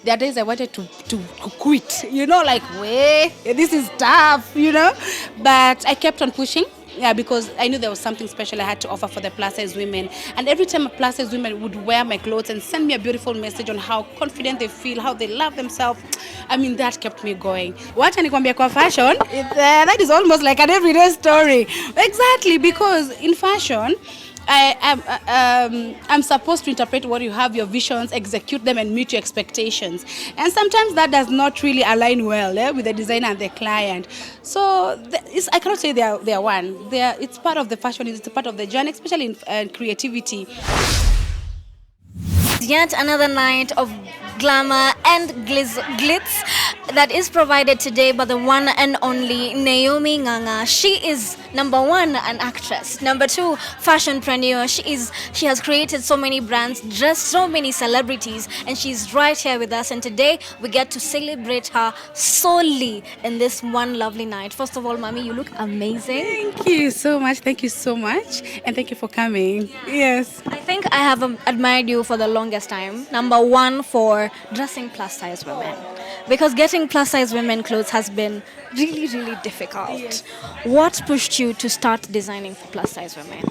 There are days I wanted to quit, like, way, this is tough, But I kept on pushing. Yeah, because I knew there was something special I had to offer for the plus size women. And every time a plus size women would wear my clothes and send me a beautiful message on how confident they feel, how they love themselves, I mean, that kept me going. Wacha nikwambia kwa fashion, that is almost like an everyday story. Exactly, because in fashion, I'm supposed to interpret what you have, your visions, execute them, and meet your expectations. And sometimes that does not really align well with the designer and the client. So I cannot say they are one. It's part of the fashion, it's part of the journey, especially in creativity. Yet another night of glamour and glitz that is provided today by the one and only Neomi Nganga. She is number one, an actress. Number two, fashionpreneur. She has created so many brands, dressed so many celebrities, and she's right here with us. And today we get to celebrate her solely in this one lovely night. First of all, Mami, you look amazing. Thank you so much. Thank you so much. And thank you for coming. Yes. I think I have admired you for the longest time. Number one, for dressing plus size women. Because getting plus size women clothes has been really, really difficult. Yes. What pushed you to start designing for plus size women?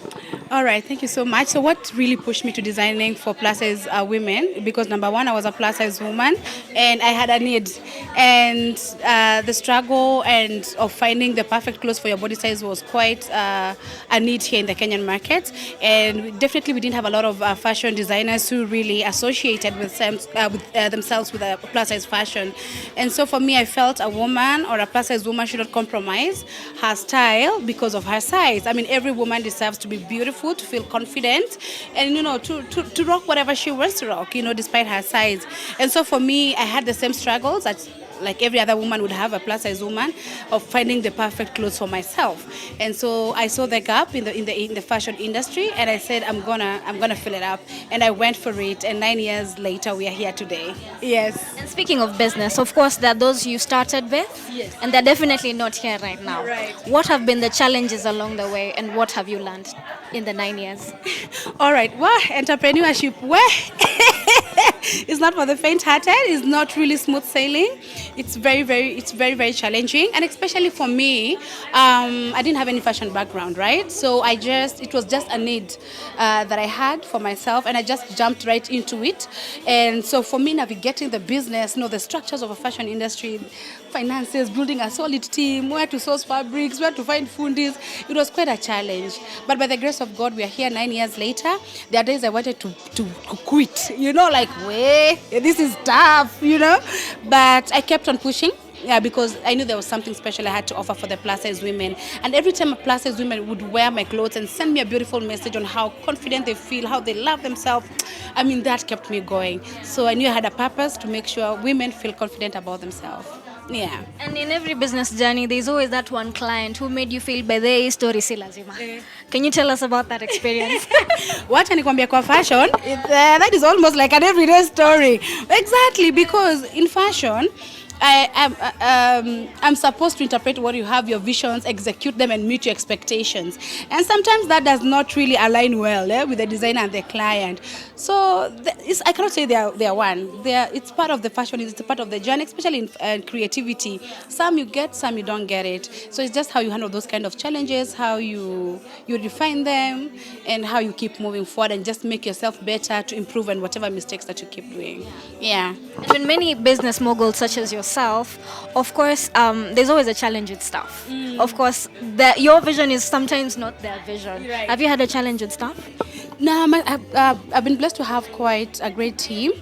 All right, thank you so much. So what really pushed me to designing for plus size women? Because number one, I was a plus size woman and I had a need. And the struggle and of finding the perfect clothes for your body size was quite a need here in the Kenyan market. And definitely we didn't have a lot of fashion designers who really associated with themselves with a plus size fashion. And so for me, I felt a woman or a plus size woman should not compromise her style because of her size. I mean, every woman deserves to be beautiful, to feel confident, and to rock whatever she wants to rock, despite her size. And so for me, I had the same struggles that like every other woman would have, a plus size woman, of finding the perfect clothes for myself. And so I saw the gap in the fashion industry, and I said I'm gonna fill it up, and I went for it. And 9 years later, we are here today. Yes. And speaking of business, of course, there are those you started with, yes, and they're definitely not here right now. Right. What have been the challenges along the way, and what have you learned in the 9 years? All right. Well, entrepreneurship, it's not for the faint-hearted. It's not really smooth sailing. It's very, very challenging, and especially for me, I didn't have any fashion background, right? So it was just a need that I had for myself, and I just jumped right into it. And so for me, navigating the business, the structures of a fashion industry, finances, building a solid team, where to source fabrics, where to find fundis, it was quite a challenge. But by the grace of God, we are here 9 years later. There are days I wanted to quit, like, way, this is tough, But I kept on pushing. Yeah, because I knew there was something special I had to offer for the plus size women. And every time a plus size women would wear my clothes and send me a beautiful message on how confident they feel, how they love themselves, I mean, that kept me going. So I knew I had a purpose to make sure women feel confident about themselves. Yeah. And in every business journey, there's always that one client who made you feel by the story si lazima. Can you tell us about that experience? Wacha nikwambia kwa fashion, that is almost like an everyday story. Exactly, because in fashion, I'm supposed to interpret what you have, your visions, execute them, and meet your expectations. And sometimes that does not really align well with the designer and the client. So I cannot say they are one. It's part of the fashion, it's part of the journey, especially in creativity. Some you get, some you don't get it. So it's just how you handle those kind of challenges, how you define them, and how you keep moving forward and just make yourself better to improve on whatever mistakes that you keep doing. Yeah. When many business moguls such as yourself, of course, there's always a challenge with stuff. Of course, your vision is sometimes not their vision. Right. Have you had a challenge with stuff? No, I've been blessed to have quite a great team,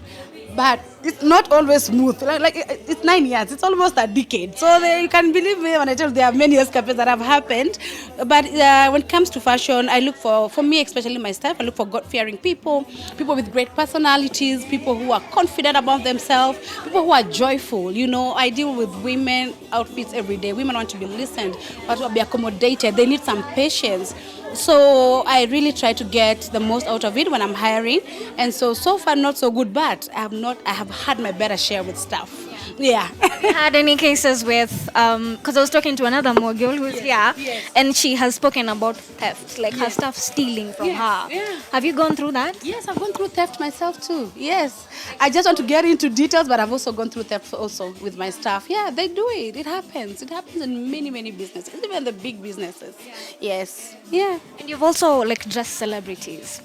but it's not always smooth. Like it's 9 years, it's almost a decade. So you can believe me when I tell you there are many escapades that have happened. But when it comes to fashion, I look for me, especially my staff, I look for God-fearing people with great personalities, people who are confident about themselves, people who are joyful. I deal with women outfits every day. Women want to be listened, want to be accommodated. They need some patience. So I really try to get the most out of it when I'm hiring. And so far not so good, but I have had my better share with stuff. Yeah. Had any cases with because I was talking to another mogul who's here, yes. and she has spoken about theft, like her stuff stealing from her. Yeah. Have you gone through that? Yes, I've gone through theft myself too. Yes. I just want to get into details, but I've also gone through theft also with my staff. Yeah, they do it. It happens. It happens in many, many businesses, even the big businesses. Yes. Yeah. And you've also like dressed celebrities.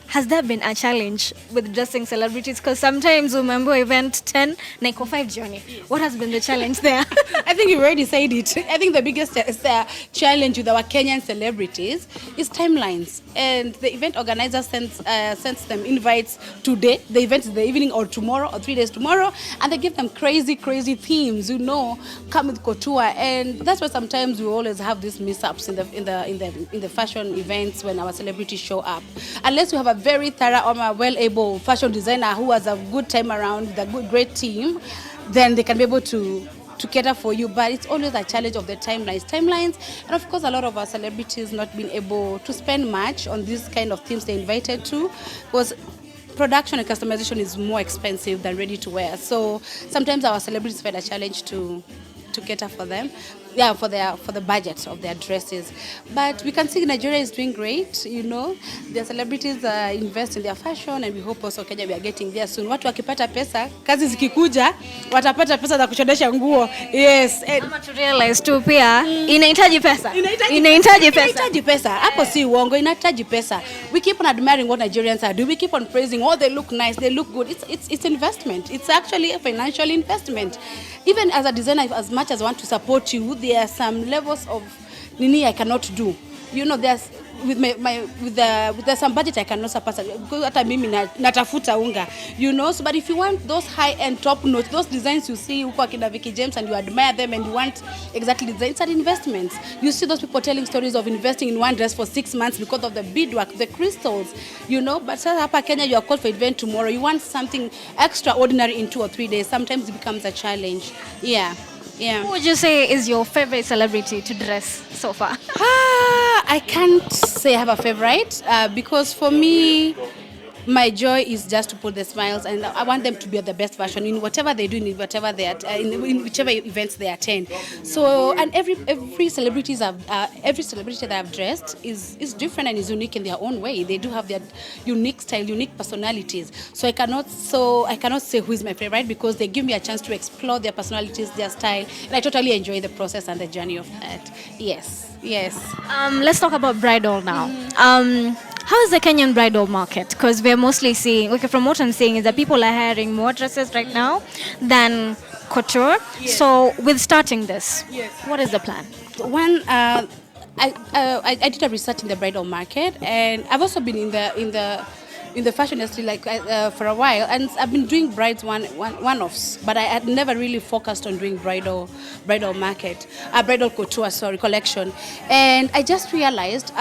Has there been a challenge with dressing celebrities? Because sometimes remember event 10, Naiko 5 journey. What has been the challenge there? I think you already said it. I think the biggest challenge with our Kenyan celebrities is timelines. And the event organizer sends them invites today. The event is the evening or tomorrow or 3 days tomorrow. And they give them crazy, crazy themes, come with couture. And that's why sometimes we always have these mishaps in the fashion events when our celebrities show up. Unless you have a very thorough or well-able fashion designer who has a good time around with a great team, then they can be able to cater for you. But it's always a challenge of the timelines, and of course a lot of our celebrities not being able to spend much on these kind of themes they're invited to, because production and customization is more expensive than ready to wear. So sometimes our celebrities find a challenge to cater for them, for the budget of their dresses. But we can see Nigeria is doing great. The celebrities invest in their fashion, and we hope also Kenya we are getting there soon. Watu wakipata pesa, kazi zikikuja, watapata pesa za kuchodesha nguo. Yes. Ama to realize tu pia inahitaji pesa. Inahitaji pesa. Hapo si uongo, inahitaji pesa. We keep on admiring what Nigerians are doing. We keep on praising, they look nice, they look good. It's investment. It's actually a financial investment. Even as a designer, as much as I want to support you, there are some levels of nini I cannot do. There's with some budget I cannot surpass because hata mimi natafuta unga. So, but if you want those high-end top notes, those designs you see huko akina Vicky James and you admire them and you want exactly designs and investments. You see those people telling stories of investing in one dress for 6 months because of the beadwork, the crystals, but hapa Kenya you are called for event tomorrow. You want something extraordinary in 2 or 3 days. Sometimes it becomes a challenge. Yeah. Who would you say is your favorite celebrity to dress so far? I can't say I have a favorite because for me, my joy is just to put the smiles, and I want them to be at the best version in whatever they do, in whatever in whichever events they attend. So, and every celebrity that I've dressed is different and is unique in their own way. They do have their unique style, unique personalities. So I cannot say who is my favorite because they give me a chance to explore their personalities, their style, and I totally enjoy the process and the journey of that. Yes. Let's talk about bridal now. How is the Kenyan bridal market? Because we're mostly seeing, from what I'm seeing, is that people are hiring more dresses right now than couture. Yes. So, with starting this, what is the plan? One, I did a research in the bridal market, and I've also been in the fashion industry for a while, and I've been doing brides one-offs, but I had never really focused on doing bridal market, bridal couture, collection, and I just realized.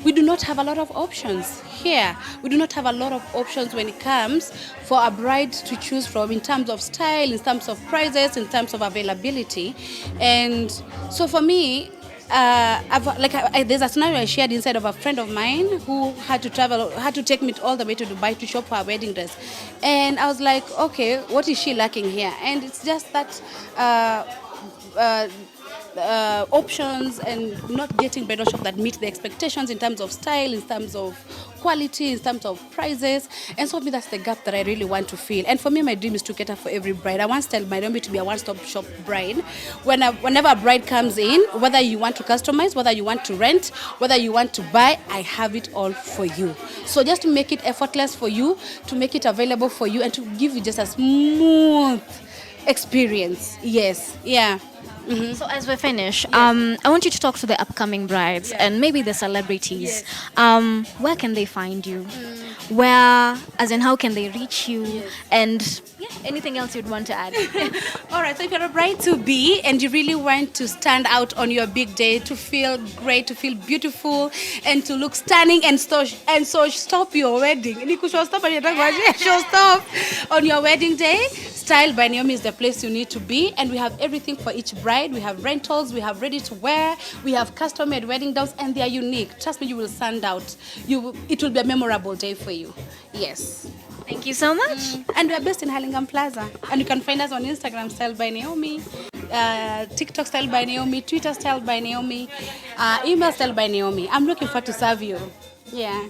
We do not have a lot of options here. We do not have a lot of options when it comes for a bride to choose from in terms of style, in terms of prices, in terms of availability. And so for me, there's a scenario I shared inside of a friend of mine who had to take me all the way to Dubai to shop for her wedding dress. And I was like, okay, what is she lacking here? And it's just that options and not getting bridal shop that meet the expectations in terms of style, in terms of quality, in terms of prices. And so for me, that's the gap that I really want to fill. And for me, my dream is to cater for every bride. I want Style by Neomi to be a one-stop shop bride. Whenever a bride comes in, whether you want to customize, whether you want to rent, whether you want to buy, I have it all for you. So just to make it effortless for you, to make it available for you, and to give you just a smooth experience. Yes. Yeah. Mm-hmm. So as we finish, I want you to talk to the upcoming brides and maybe the celebrities. Where can they find you? Where, as in how can they reach you? And anything else you'd want to add? All right, so if you're a bride-to-be and you really want to stand out on your big day, to feel great, to feel beautiful, and to look stunning and so stop your wedding. Stop on your wedding day. Style by Neomi is the place you need to be, and we have everything for each bride. We have rentals, we have ready to wear, we have custom-made wedding gowns, and they are unique. Trust me, you will stand out. It will be a memorable day for you. Yes. Thank you so much. And we're based in Hurlingham Plaza. And you can find us on Instagram, Style by Naomi, TikTok, Style by Naomi, Twitter, Style by Naomi, email, Style by Naomi. I'm looking forward to serve you. Yeah.